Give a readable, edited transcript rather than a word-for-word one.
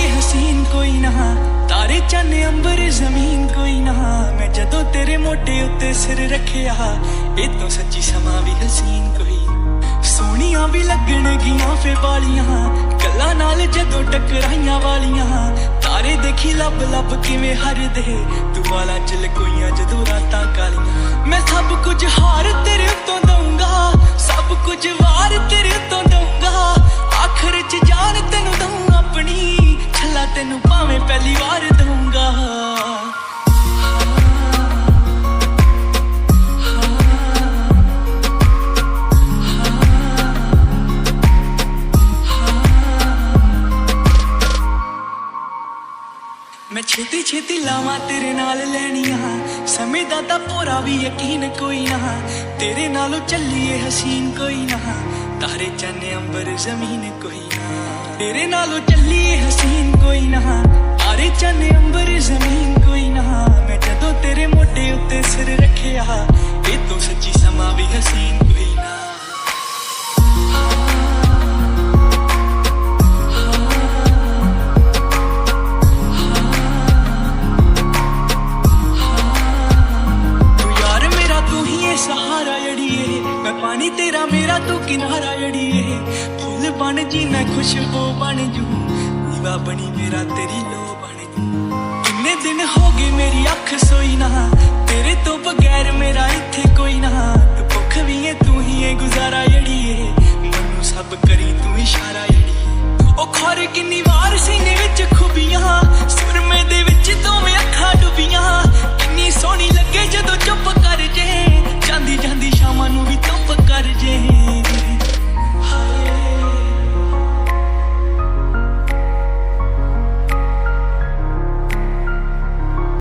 हसीन कोई ना, तारे चन्ने अंबर जमीन कोई ना। मैं जदों तेरे मोटे उत्ते सिर रखिया, ए तो सच्ची समा भी हसीन कोई। सोहणियां भी लगणगियां फे वालियां, गल्लां नाल जदों टकराइयां वालियां। तारे देखी लब लब किवें हरदे, तू वालां च लकोइयां जदों रातां कालियां। मैं सब कुछ हार तेरे उत्तों दूंगा, सब कुछ वार तेरे उत्तों दूंगा। आखिर च जान तेनू दूं अपनी, छला तेनू भावें पहली वार दूंगा। मैं छेती छेती लावां तेरे नाल लैनियां, समय दा तां पूरा भी यकीन कोई ना। तेरे नालों चलिए हसीन कोई ना, तारे चन्ने अंबर जमीन कोई ना। तेरे नालों चलिए हसीन कोई ना, तारे चन्ने अंबर जमीन कोई ना। मैं जदों तेरे मोटे उत्ते सिर रखिया, ए तो सच्ची समा भी हसीन कोई ना। सहारा जड़िए, मैं पानी तेरा मेरा तू किनारा जड़िए। फुल बन जी मैं खुशबू बन जू, दीवा बनी मेरा तेरी लो बन जू। किन्ने दिन हो गए मेरी अख सोई ना, तेरे तो बगैर मेरा इत्थे कोई ना।